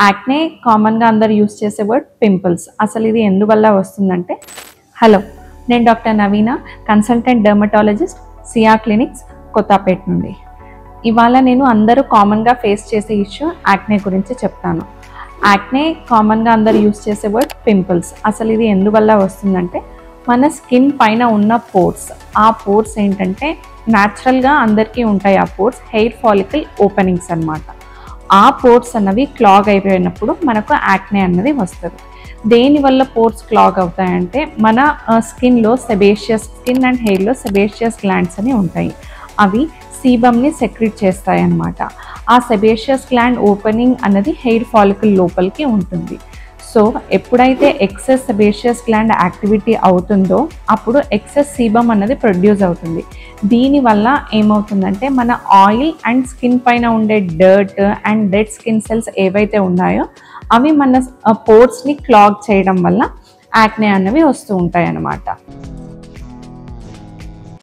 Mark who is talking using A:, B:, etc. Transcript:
A: Acne కామన్గా అందరు use చేసే వర్డ్ పింపుల్స్. అసలు ఇది ఎందువల్ల వస్తుందంటే, హలో, నేను డాక్టర్ నవీన, కన్సల్టెంట్ డెర్మటాలజిస్ట్, సియా క్లినిక్స్, కొత్తపేట నుండి. ఇవాళ నేను అందరూ కామన్గా ఫేస్ చేసే ఇష్యూ యాక్నే గురించి చెప్తాను. యాక్నే కామన్గా అందరు యూస్ చేసే వర్డ్ పింపుల్స్. అసలు ఇది ఎందువల్ల వస్తుందంటే, మన స్కిన్ పైన ఉన్న పోర్స్, ఆ పోర్స్ ఏంటంటే న్యాచురల్గా అందరికీ ఉంటాయి. ఆ పోర్స్ హెయిర్ ఫాలికల్ ఓపెనింగ్స్ అన్నమాట. ఆ పోర్స్ అన్నవి క్లాగ్ అయిపోయినప్పుడు మనకు యాక్నే అన్నది వస్తుంది. దేనివల్ల పోర్స్ క్లాగ్ అవుతాయంటే, మన స్కిన్లో సెబేషియస్, స్కిన్ అండ్ హెయిర్లో సెబేషియస్ గ్లాండ్స్ అని ఉంటాయి. అవి సీబమ్ని సెక్రెట్ చేస్తాయి అన్నమాట. ఆ సెబేషియస్ గ్లాండ్ ఓపెనింగ్ అన్నది హెయిర్ ఫాలికల్ లోపలికి ఉంటుంది. సో ఎప్పుడైతే ఎక్సెస్ సెబేషియస్ గ్లాండ్ యాక్టివిటీ అవుతుందో అప్పుడు ఎక్సెస్ సీబమ్ అన్నది ప్రొడ్యూస్ అవుతుంది. దీనివల్ల ఏమవుతుందంటే, మన ఆయిల్ అండ్ స్కిన్ పైన ఉండే dirt and dead skin cells ఏవైతే ఉన్నాయో అవి మన పోర్స్ని క్లాగ్ చేయడం వల్ల యాక్నే అన్నవి వస్తూ ఉంటాయి అన్నమాట.